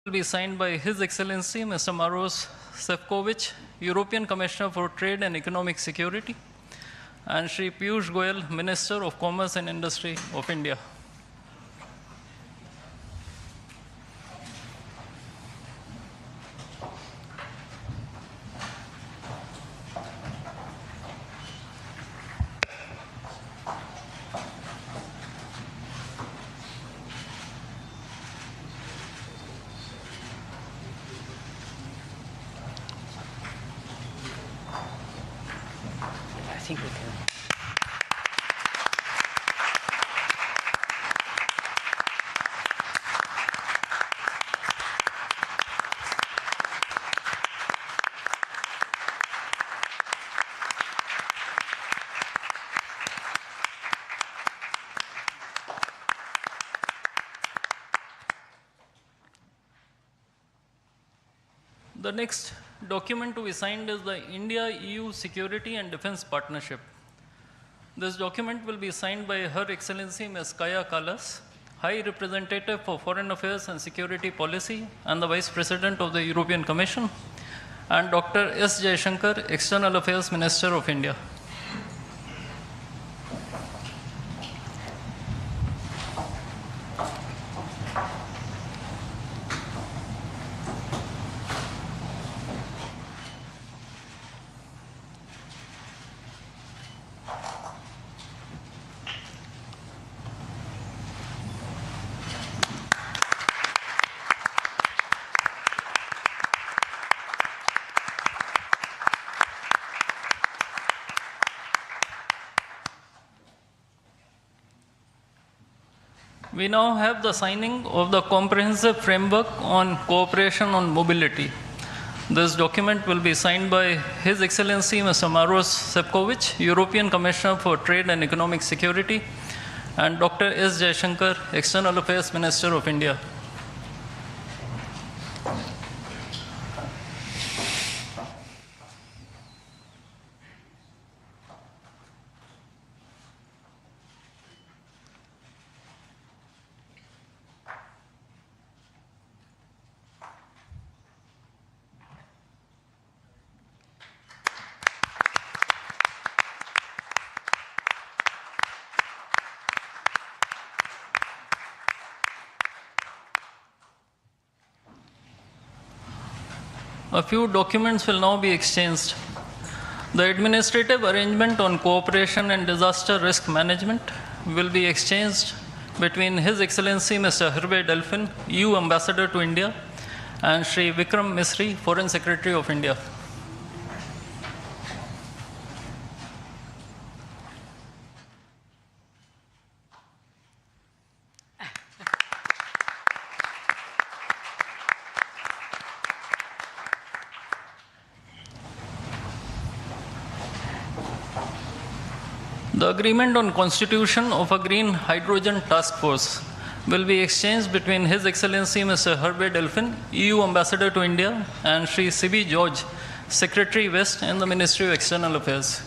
will be signed by His Excellency Mr. Maros Sefcovic, European Commissioner for Trade and Economic Security, and Shri Piyush Goyal, Minister of Commerce and Industry of India. I think we can. The next document to be signed is the India-EU Security and Defense Partnership. This document will be signed by Her Excellency Ms. Kaja Kallas, High Representative for Foreign Affairs and Security Policy and the Vice President of the European Commission, and Dr. S. Jaishankar, External Affairs Minister of India. We now have the signing of the Comprehensive Framework on Cooperation on Mobility. This document will be signed by His Excellency Mr. Maros Sefcovic, European Commissioner for Trade and Economic Security, and Dr. S. Jaishankar, External Affairs Minister of India. A few documents will now be exchanged. The Administrative Arrangement on Cooperation and Disaster Risk Management will be exchanged between His Excellency Mr. Hervé Delphin, EU Ambassador to India, and Shri Vikram Misri, Foreign Secretary of India. The agreement on constitution of a green hydrogen task force will be exchanged between His Excellency Mr. Hervé Delphin, EU Ambassador to India, and Shri C.B. George, Secretary West in the Ministry of External Affairs.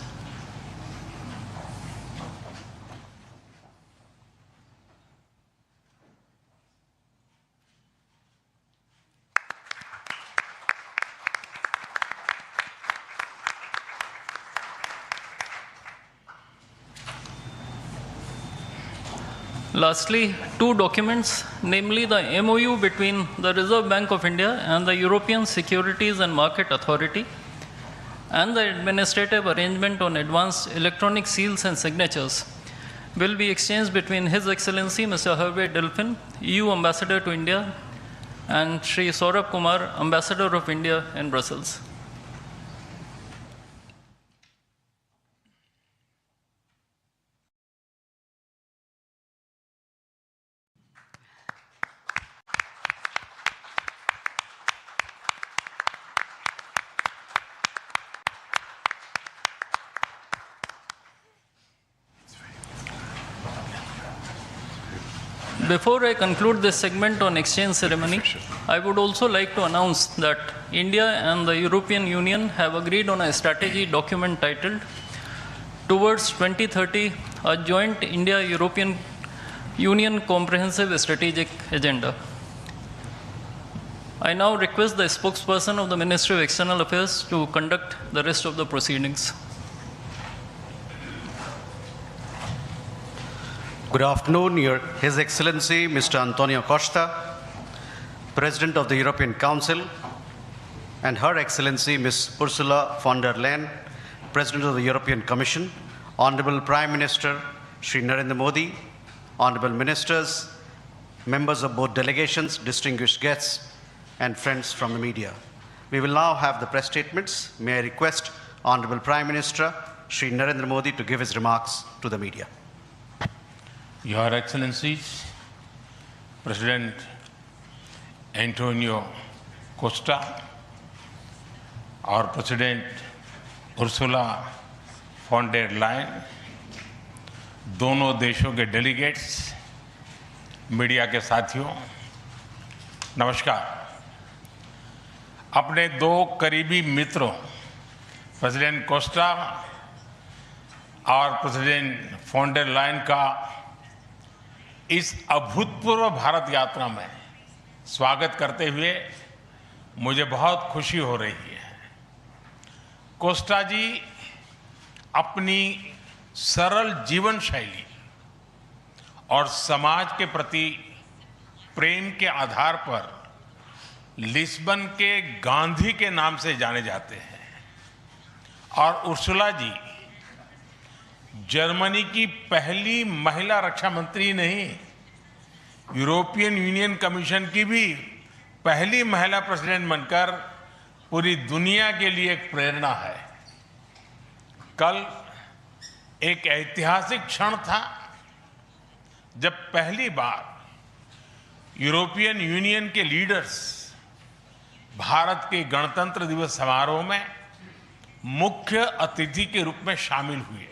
Lastly, two documents, namely the MOU between the Reserve Bank of India and the European Securities and Market Authority, and the Administrative Arrangement on Advanced Electronic Seals and Signatures, will be exchanged between His Excellency Mr. Hervé Delphin, EU Ambassador to India, and Shri Saurabh Kumar, Ambassador of India in Brussels. Before I conclude this segment on exchange ceremony, I would also like to announce that India and the European Union have agreed on a strategy document titled Towards 2030, a joint India-European Union Comprehensive Strategic Agenda. I now request the spokesperson of the Ministry of External Affairs to conduct the rest of the proceedings. Good afternoon, His Excellency Mr. António Costa, President of the European Council, and Her Excellency Ms. Ursula von der Leyen, President of the European Commission, Honorable Prime Minister Shri Narendra Modi, Honorable Ministers, members of both delegations, distinguished guests, and friends from the media. We will now have the press statements. May I request Honorable Prime Minister Shri Narendra Modi to give his remarks to the media. Your Excellencies, President António Costa, our President Ursula von der Leyen, दोनों देशों के delegates, media के साथियों, नमस्कार। अपने दो करीबी मित्रों प्रेसिडेंट कोस्टा और प्रेसिडेंट von der Leyen का इस अभूतपूर्व भारत यात्रा में स्वागत करते हुए मुझे बहुत खुशी हो रही है। कोस्टा जी अपनी सरल जीवन शैली और समाज के प्रति प्रेम के आधार पर लिस्बन के गांधी के नाम से जाने जाते हैं और उर्सुला जी जर्मनी की पहली महिला रक्षा मंत्री नहीं, यूरोपियन यूनियन कमीशन की भी पहली महिला प्रेसिडेंट बनकर पूरी दुनिया के लिए एक प्रेरणा है। कल एक ऐतिहासिक क्षण था जब पहली बार यूरोपियन यूनियन के लीडर्स भारत के गणतंत्र दिवस समारोह में मुख्य अतिथि के रूप में शामिल हुए।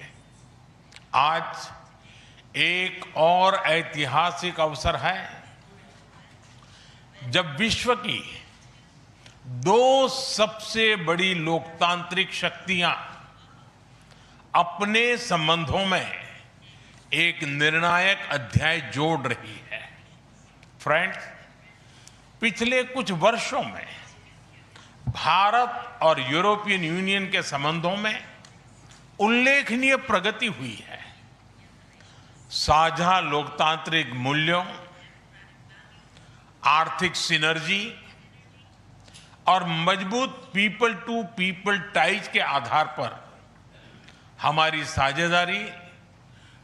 आज एक और ऐतिहासिक अवसर है जब विश्व की दो सबसे बड़ी लोकतांत्रिक शक्तियां अपने संबंधों में एक निर्णायक अध्याय जोड़ रही है। फ्रेंड्स, पिछले कुछ वर्षों में भारत और यूरोपियन यूनियन के संबंधों में उल्लेखनीय प्रगति हुई है। साझा लोकतांत्रिक मूल्यों, आर्थिक सिनर्जी और मजबूत पीपल टू पीपल टाइज के आधार पर हमारी साझेदारी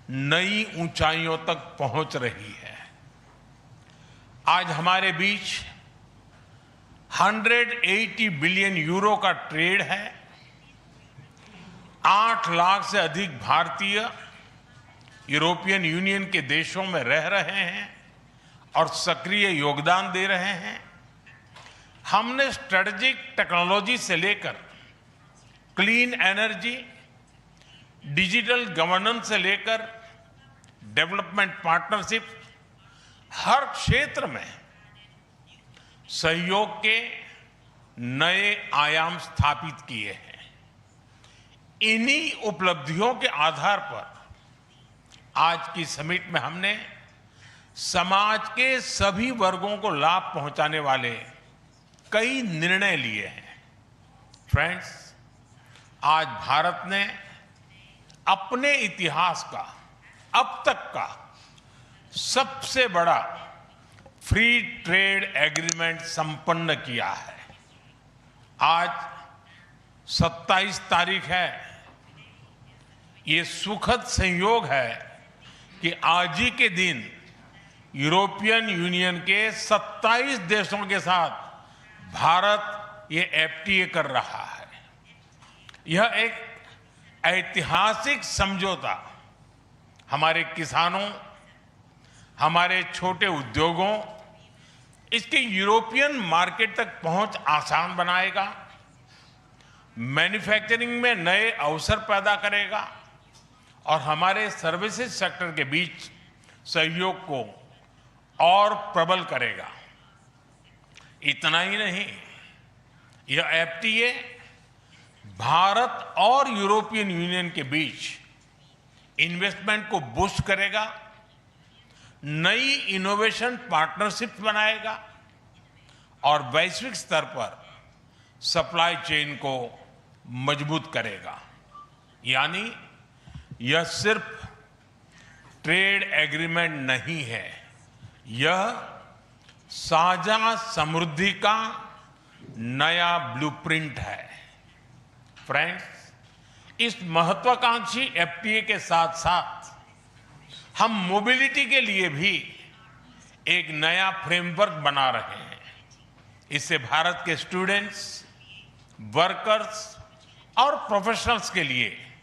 नई ऊंचाइयों तक पहुंच रही है। आज हमारे बीच 180 बिलियन यूरो का ट्रेड है। 8 लाख से अधिक भारतीय यूरोपियन यूनियन के देशों में रह रहे हैं और सक्रिय योगदान दे रहे हैं। हमने स्ट्रेटेजिक टेक्नोलॉजी से लेकर क्लीन एनर्जी, डिजिटल गवर्नेंस से लेकर डेवलपमेंट पार्टनरशिप, हर क्षेत्र में सहयोग के नए आयाम स्थापित किए हैं। इन्हीं उपलब्धियों के आधार पर आज की समिट में हमने समाज के सभी वर्गों को लाभ पहुंचाने वाले कई निर्णय लिए हैं। फ्रेंड्स, आज भारत ने अपने इतिहास का अब तक का सबसे बड़ा फ्री ट्रेड एग्रीमेंट संपन्न किया है। आज 27 तारीख है। ये सुखद संयोग है कि आज ही के दिन यूरोपियन यूनियन के 27 देशों के साथ भारत ये एफटीए कर रहा है। यह एक ऐतिहासिक समझौता हमारे किसानों, हमारे छोटे उद्योगों, इसके यूरोपियन मार्केट तक पहुंच आसान बनाएगा, मैन्युफैक्चरिंग में नए अवसर पैदा करेगा और हमारे सर्विसेज सेक्टर के बीच सहयोग को और प्रबल करेगा। इतना ही नहीं, यह एफटीए भारत और यूरोपियन यूनियन के बीच इन्वेस्टमेंट को बूस्ट करेगा, नई इनोवेशन पार्टनरशिप बनाएगा और वैश्विक स्तर पर सप्लाई चेन को मजबूत करेगा। यानी यह सिर्फ ट्रेड एग्रीमेंट नहीं है, यह साझा समृद्धि का नया ब्लूप्रिंट है। फ्रेंड्स, इस महत्वाकांक्षी एफटीए के साथ साथ हम मोबिलिटी के लिए भी एक नया फ्रेमवर्क बना रहे हैं। इससे भारत के स्टूडेंट्स, वर्कर्स और प्रोफेशनल्स के लिए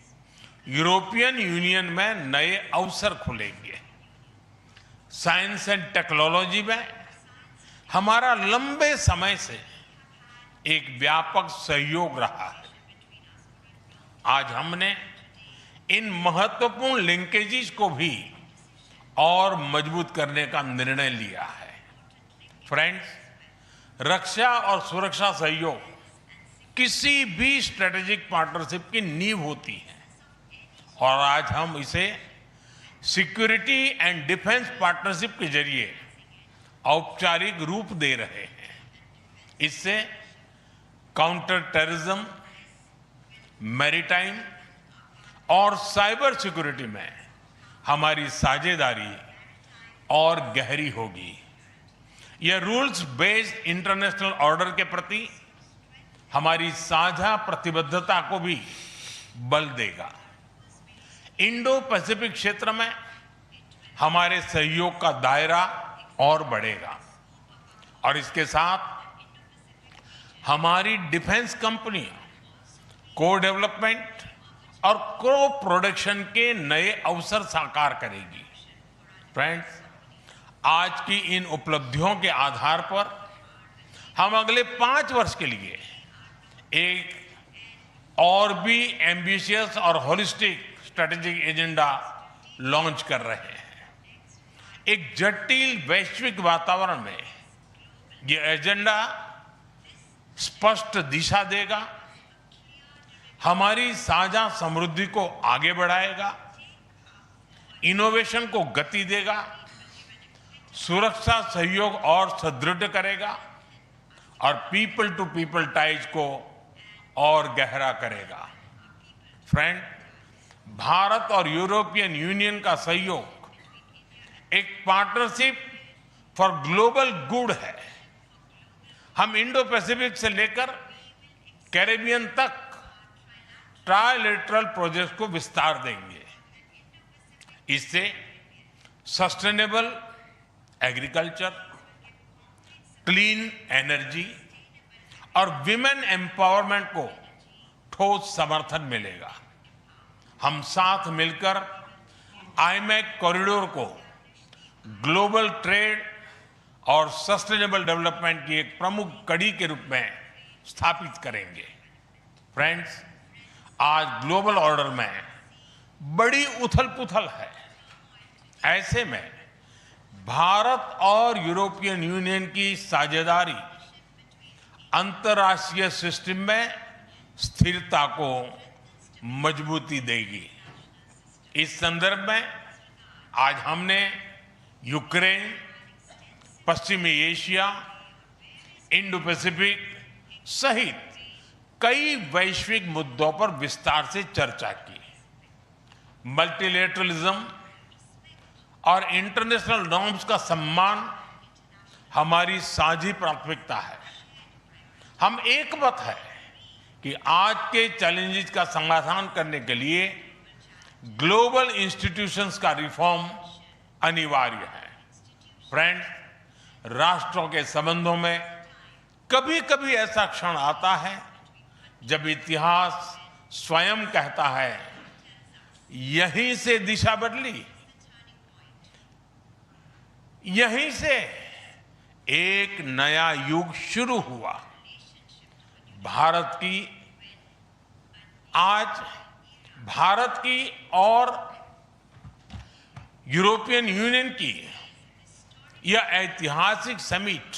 यूरोपियन यूनियन में नए अवसर खुलेंगे। साइंस एंड टेक्नोलॉजी में हमारा लंबे समय से एक व्यापक सहयोग रहा है। आज हमने इन महत्वपूर्ण लिंकेजेस को भी और मजबूत करने का निर्णय लिया है। फ्रेंड्स, रक्षा और सुरक्षा सहयोग किसी भी स्ट्रेटेजिक पार्टनरशिप की नींव होती है और आज हम इसे सिक्योरिटी एंड डिफेंस पार्टनरशिप के जरिए औपचारिक रूप दे रहे हैं। इससे काउंटर टेररिज्म, मैरीटाइम और साइबर सिक्योरिटी में हमारी साझेदारी और गहरी होगी। यह रूल्स बेस्ड इंटरनेशनल ऑर्डर के प्रति हमारी साझा प्रतिबद्धता को भी बल देगा। इंडो पैसिफिक क्षेत्र में हमारे सहयोग का दायरा और बढ़ेगा और इसके साथ हमारी डिफेंस कंपनियां को डेवलपमेंट और को प्रोडक्शन के नए अवसर साकार करेगी। फ्रेंड्स, आज की इन उपलब्धियों के आधार पर हम अगले 5 वर्ष के लिए एक और भी एम्बिशियस और होलिस्टिक स्ट्रेटेजिक एजेंडा लॉन्च कर रहे हैं। एक जटिल वैश्विक वातावरण में ये एजेंडा स्पष्ट दिशा देगा, हमारी साझा समृद्धि को आगे बढ़ाएगा, इनोवेशन को गति देगा, सुरक्षा सहयोग और सुदृढ़ करेगा और पीपल टू पीपल टाइज को और गहरा करेगा। फ्रेंड, भारत और यूरोपियन यूनियन का सहयोग एक पार्टनरशिप फॉर ग्लोबल गुड है। हम इंडो पैसिफिक से लेकर कैरेबियन तक ट्राइलेटरल प्रोजेक्ट को विस्तार देंगे। इससे सस्टेनेबल एग्रीकल्चर, क्लीन एनर्जी और विमेन एम्पावरमेंट को ठोस समर्थन मिलेगा। हम साथ मिलकर आईमैक कॉरिडोर को ग्लोबल ट्रेड और सस्टेनेबल डेवलपमेंट की एक प्रमुख कड़ी के रूप में स्थापित करेंगे। फ्रेंड्स, आज ग्लोबल ऑर्डर में बड़ी उथल-पुथल है। ऐसे में भारत और यूरोपियन यूनियन की साझेदारी अंतर्राष्ट्रीय सिस्टम में स्थिरता को मजबूती देगी। इस संदर्भ में आज हमने यूक्रेन, पश्चिमी एशिया, इंडो पैसिफिक सहित कई वैश्विक मुद्दों पर विस्तार से चर्चा की। मल्टीलेटरलिज्म और इंटरनेशनल नॉर्म्स का सम्मान हमारी साझी प्राथमिकता है। हम एकमत है कि आज के चैलेंजेस का समाधान करने के लिए ग्लोबल इंस्टीट्यूशंस का रिफॉर्म अनिवार्य है। फ्रेंड्स, राष्ट्रों के संबंधों में कभी-कभी ऐसा क्षण आता है जब इतिहास स्वयं कहता है, यहीं से दिशा बदली, यहीं से एक नया युग शुरू हुआ। भारत की और यूरोपियन यूनियन की यह ऐतिहासिक समिट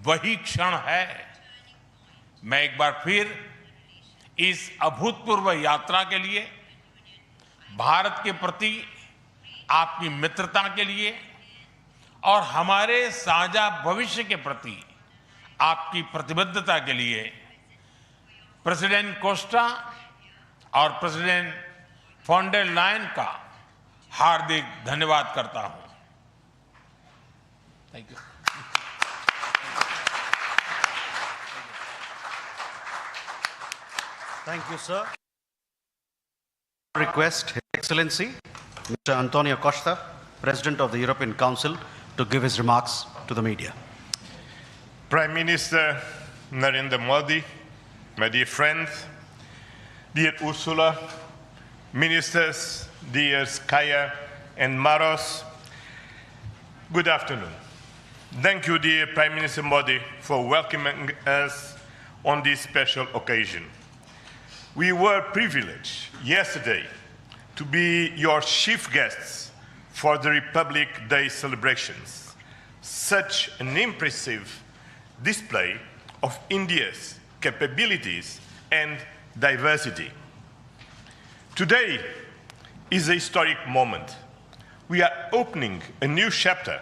वही क्षण है। मैं एक बार फिर इस अभूतपूर्व यात्रा के लिए, भारत के प्रति आपकी मित्रता के लिए और हमारे साझा भविष्य के प्रति आपकी प्रतिबद्धता के लिए प्रेसिडेंट कोस्टा और प्रेसिडेंट फॉन्डर लायन का हार्दिक धन्यवाद करता हूं। Thank you. Thank you, sir. Request His Excellency, Mr. António Costa, President of the European Council, to give his remarks to the media. Prime Minister Narendra Modi, my dear friends, dear Ursula, ministers, dear Kaya and Maros, good afternoon. Thank you, dear Prime Minister Modi, for welcoming us on this special occasion. We were privileged yesterday to be your chief guests for the Republic Day celebrations. Such an impressive display of India's capabilities and diversity. Today is a historic moment. We are opening a new chapter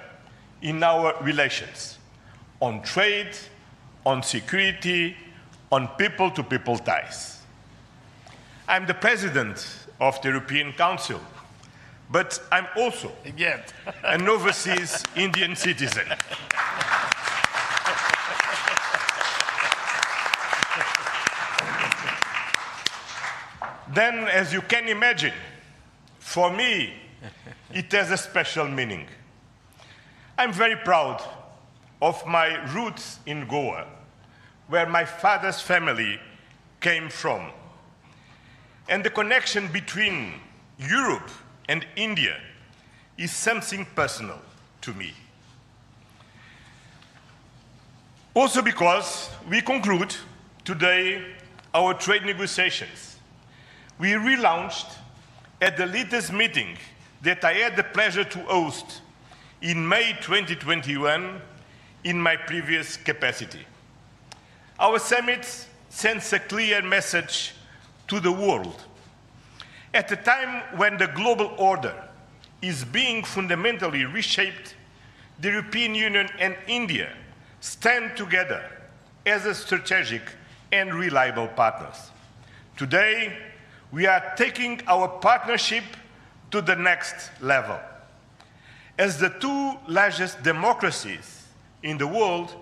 in our relations on trade, on security, on people-to-people ties. I'm the President of the European Council, but I'm also an overseas Indian citizen. Then, as you can imagine, for me, it has a special meaning. I'm very proud of my roots in Goa, where my father's family came from. And the connection between Europe and India is something personal to me. Also because we conclude today our trade negotiations. We relaunched at the latest meeting that I had the pleasure to host in May 2021 in my previous capacity. Our summit sends a clear message to the world. At a time when the global order is being fundamentally reshaped, the European Union and India stand together as a strategic and reliable partners. Today, we are taking our partnership to the next level. As the two largest democracies in the world,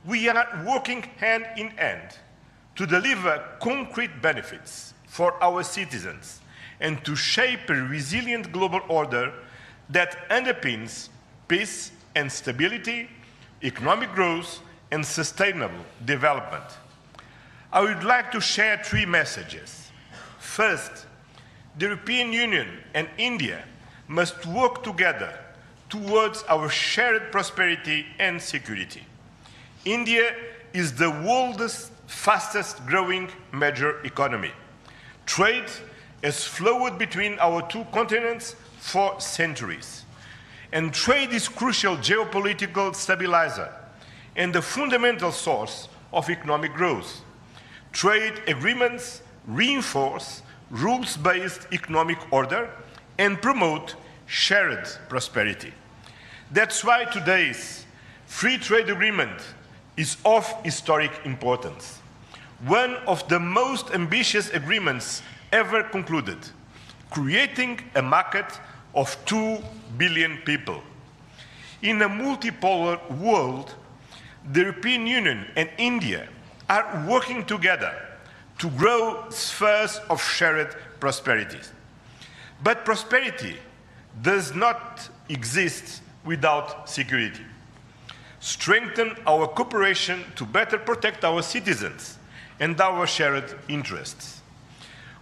we are working hand in hand to deliver concrete benefits for our citizens and to shape a resilient global order that underpins peace and stability, economic growth, and sustainable development. I would like to share three messages. First, the European Union and India must work together towards our shared prosperity and security. India is the world's fastest growing major economy. Trade has flowed between our two continents for centuries. And trade is a crucial geopolitical stabilizer and the fundamental source of economic growth. Trade agreements reinforce rules-based economic order and promote shared prosperity. That's why today's free trade agreement is of historic importance. One of the most ambitious agreements ever concluded, creating a market of 2 billion people. In a multipolar world, the European Union and India are working together to grow spheres of shared prosperity. But prosperity does not exist without security. Strengthen our cooperation to better protect our citizens and our shared interests.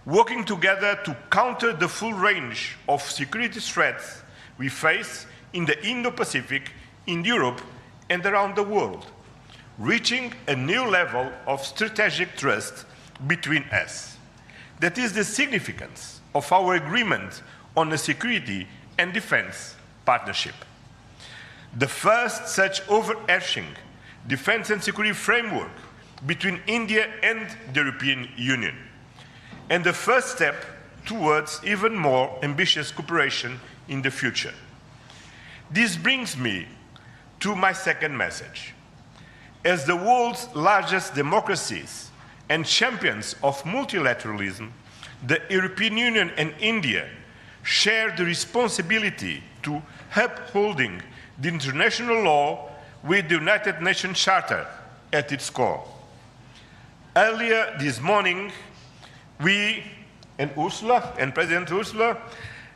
Working together to counter the full range of security threats we face in the Indo-Pacific, in Europe, and around the world, reaching a new level of strategic trust between us. That is the significance of our agreement on a security and defense partnership. The first such overarching defense and security framework between India and the European Union, and the first step towards even more ambitious cooperation in the future. This brings me to my second message. As the world's largest democracies and champions of multilateralism, the European Union and India share the responsibility to upholding the international law with the United Nations Charter at its core. Earlier this morning, we and Ursula and President Ursula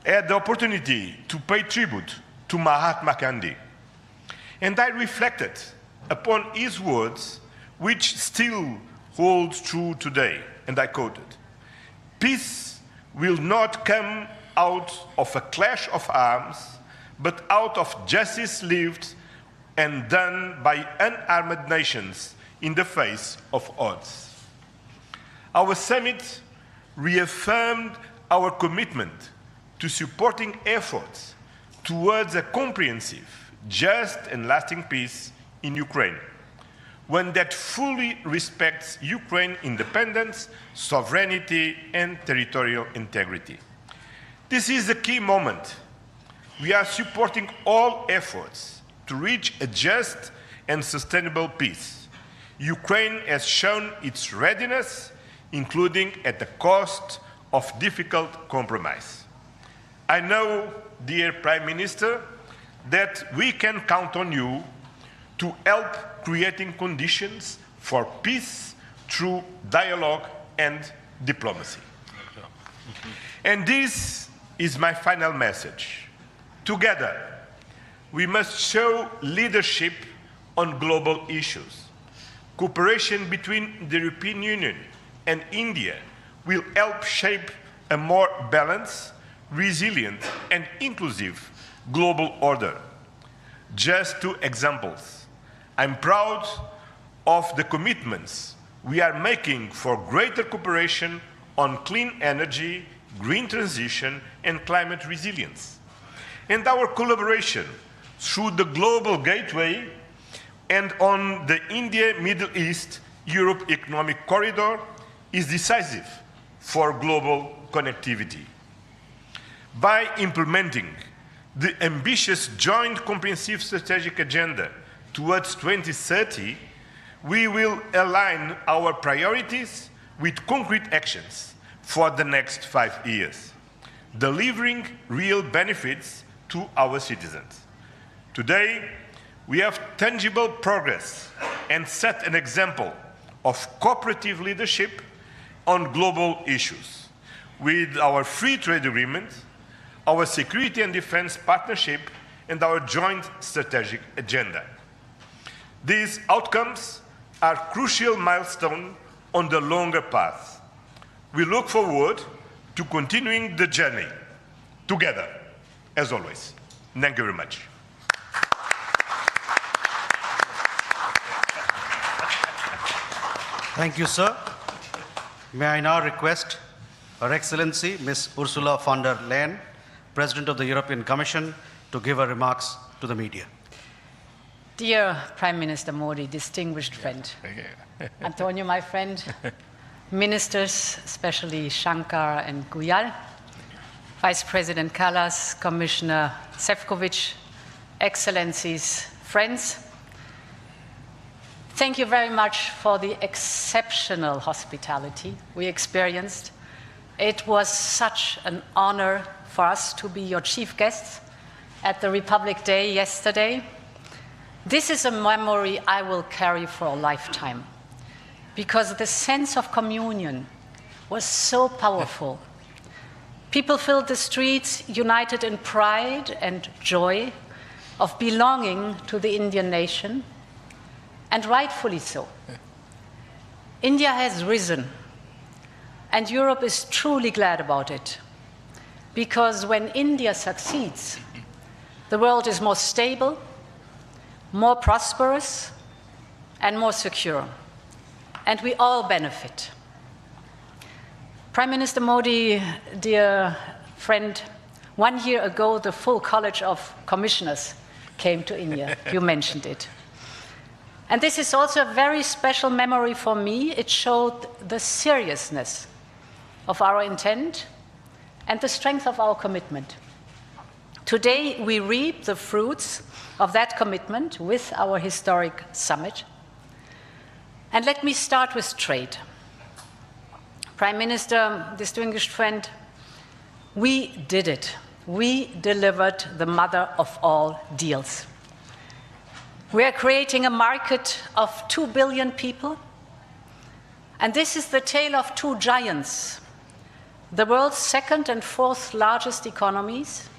had the opportunity to pay tribute to Mahatma Gandhi. And I reflected upon his words, which still hold true today. And I quoted, "Peace will not come out of a clash of arms, but out of justice lived and done by unarmed nations in the face of odds." Our summit reaffirmed our commitment to supporting efforts towards a comprehensive, just and lasting peace in Ukraine, one that fully respects Ukraine's independence, sovereignty, and territorial integrity. This is a key moment. We are supporting all efforts to reach a just and sustainable peace. Ukraine has shown its readiness, including at the cost of difficult compromise. I know, dear Prime Minister, that we can count on you to help creating conditions for peace through dialogue and diplomacy. And this is my final message. Together, we must show leadership on global issues. Cooperation between the European Union and India will help shape a more balanced, resilient, and inclusive global order. Just two examples. I'm proud of the commitments we are making for greater cooperation on clean energy, green transition, and climate resilience. And our collaboration through the Global Gateway and on the India-Middle East-Europe Economic Corridor is decisive for global connectivity. By implementing the ambitious Joint Comprehensive Strategic Agenda towards 2030, we will align our priorities with concrete actions for the next 5 years, delivering real benefits to our citizens. Today, we have tangible progress and set an example of cooperative leadership on global issues with our free trade agreement, our security and defense partnership, and our joint strategic agenda. These outcomes are crucial milestones on the longer path. We look forward to continuing the journey together, as always. Thank you very much. Thank you, sir. May I now request Her Excellency Ms. Ursula von der Leyen, President of the European Commission, to give her remarks to the media. Dear Prime Minister Modi, distinguished friend, António, my friend, ministers, especially Shankar and Guyal, Vice President Kallas, Commissioner Šefčovič, Excellencies, friends, thank you very much for the exceptional hospitality we experienced. It was such an honor for us to be your chief guests at the Republic Day yesterday. This is a memory I will carry for a lifetime, because the sense of communion was so powerful. People filled the streets united in pride and joy of belonging to the Indian nation, and rightfully so. India has risen, and Europe is truly glad about it, because when India succeeds, the world is more stable, more prosperous, and more secure, and we all benefit. Prime Minister Modi, dear friend, 1 year ago, the full College of Commissioners came to India. You mentioned it. And this is also a very special memory for me. It showed the seriousness of our intent and the strength of our commitment. Today, we reap the fruits of that commitment with our historic summit. And let me start with trade. Prime Minister, distinguished friend, we did it. We delivered the mother of all deals. We are creating a market of 2 billion people. And this is the tale of two giants, the world's second and fourth largest economies.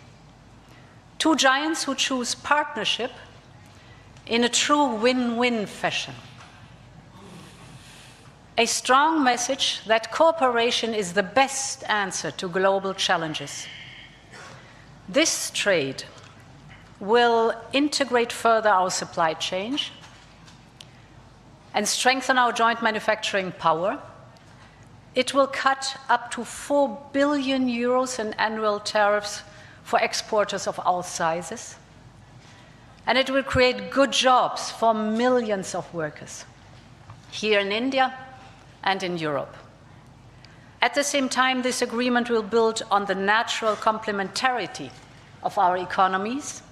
Two giants who choose partnership in a true win-win fashion. A strong message that cooperation is the best answer to global challenges. This trade will integrate further our supply chain and strengthen our joint manufacturing power. It will cut up to 4 billion euros in annual tariffs for exporters of all sizes. And it will create good jobs for millions of workers here in India and in Europe. At the same time, this agreement will build on the natural complementarity of our economies.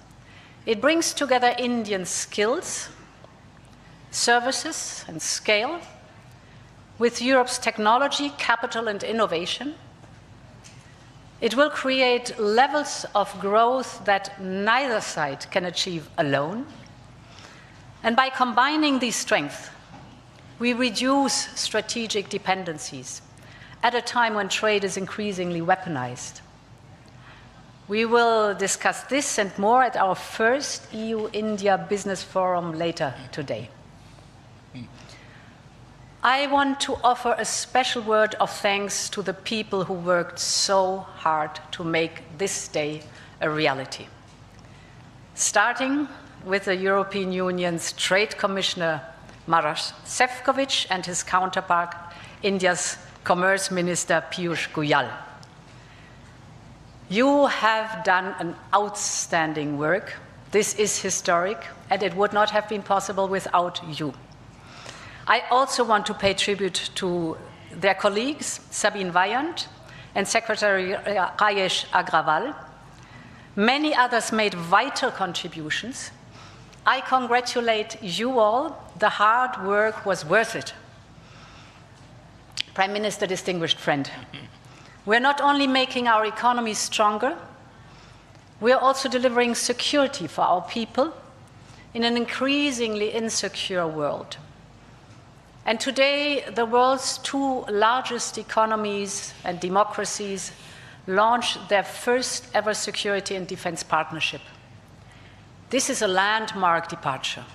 It brings together Indian skills, services, and scale with Europe's technology, capital, and innovation. It will create levels of growth that neither side can achieve alone. And by combining these strengths, we reduce strategic dependencies at a time when trade is increasingly weaponized. We will discuss this and more at our first EU-India Business Forum later today. I want to offer a special word of thanks to the people who worked so hard to make this day a reality. Starting with the European Union's Trade Commissioner Maroš Šefčovič and his counterpart, India's Commerce Minister Piyush Goyal. You have done an outstanding work. This is historic, and it would not have been possible without you. I also want to pay tribute to their colleagues, Sabine Weyand and Secretary Rajesh Agrawal. Many others made vital contributions. I congratulate you all. The hard work was worth it. Prime Minister, distinguished friend, we're not only making our economy stronger, we're also delivering security for our people in an increasingly insecure world. And today, the world's two largest economies and democracies launch their first ever security and defense partnership. This is a landmark departure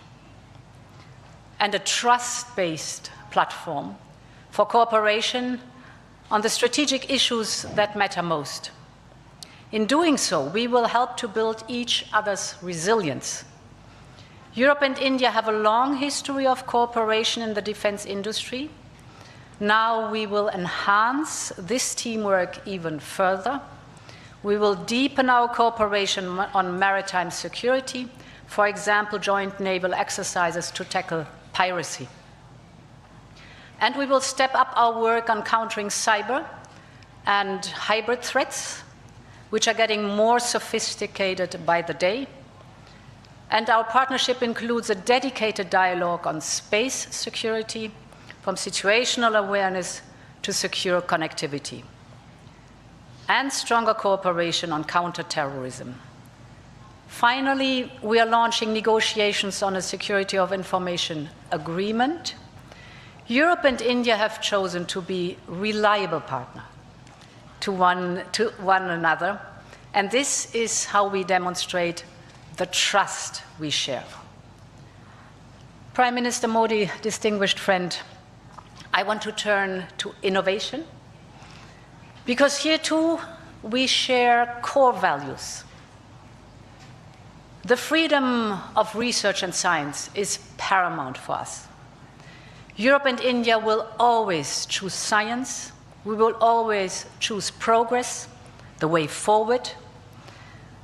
and a trust-based platform for cooperation on the strategic issues that matter most. In doing so, we will help to build each other's resilience. Europe and India have a long history of cooperation in the defense industry. Now we will enhance this teamwork even further. We will deepen our cooperation on maritime security, for example, joint naval exercises to tackle piracy. And we will step up our work on countering cyber and hybrid threats, which are getting more sophisticated by the day. And our partnership includes a dedicated dialogue on space security, from situational awareness to secure connectivity, and stronger cooperation on counterterrorism. Finally, we are launching negotiations on a security of information agreement. Europe and India have chosen to be reliable partners to one another, and this is how we demonstrate the trust we share. Prime Minister Modi, distinguished friend, I want to turn to innovation, because here too we share core values. The freedom of research and science is paramount for us. Europe and India will always choose science. We will always choose progress, the way forward.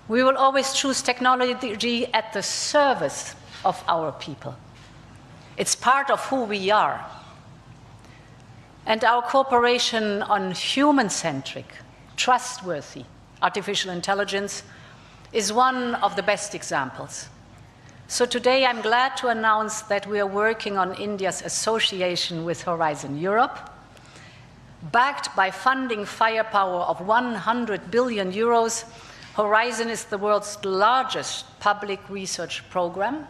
We will always choose technology at the service of our people. It's part of who we are. And our cooperation on human-centric, trustworthy artificial intelligence is one of the best examples. So today I'm glad to announce that we are working on India's association with Horizon Europe. Backed by funding firepower of 100 billion euros, Horizon is the world's largest public research program.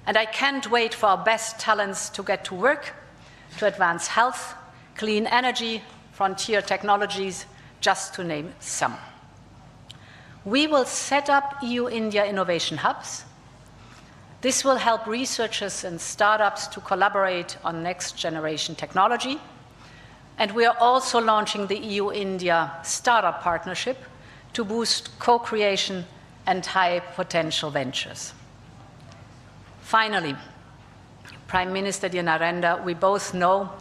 And I can't wait for our best talents to get to work to advance health, clean energy, frontier technologies, just to name some. We will set up EU-India innovation hubs. This will help researchers and startups to collaborate on next-generation technology. And we are also launching the EU-India Startup Partnership to boost co-creation and high-potential ventures. Finally, Prime Minister dear Narendra, we both know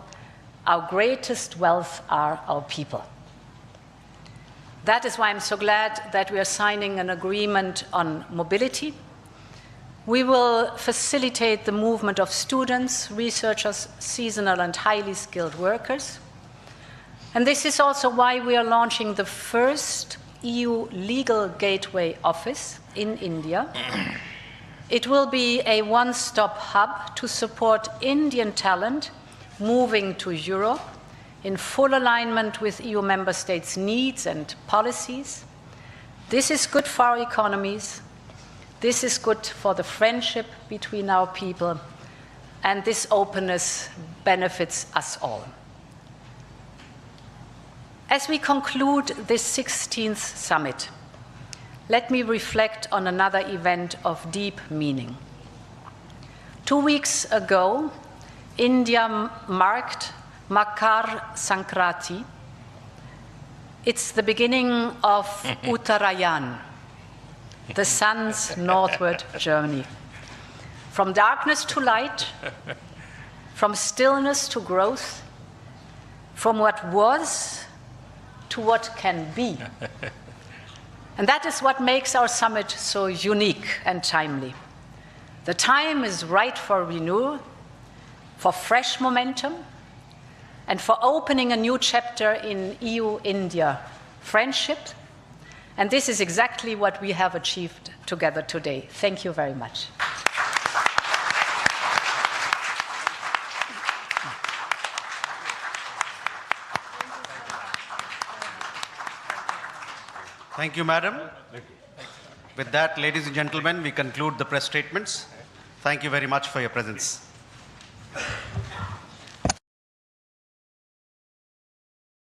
our greatest wealth are our people. That is why I'm so glad that we are signing an agreement on mobility. We will facilitate the movement of students, researchers, seasonal and highly skilled workers. And this is also why we are launching the first EU Legal Gateway Office in India. It will be a one-stop hub to support Indian talent moving to Europe in full alignment with EU member states' needs and policies. This is good for our economies. This is good for the friendship between our people. And this openness benefits us all. As we conclude this 16th summit, let me reflect on another event of deep meaning. 2 weeks ago, India marked Makar Sankranti. It's the beginning of Uttarayan, the sun's northward journey. From darkness to light, from stillness to growth, from what was to what can be. And that is what makes our summit so unique and timely. The time is right for renewal, for fresh momentum, and for opening a new chapter in EU-India friendship. And this is exactly what we have achieved together today. Thank you very much. Thank you, Madam. With that, ladies and gentlemen, we conclude the press statements. Thank you very much for your presence.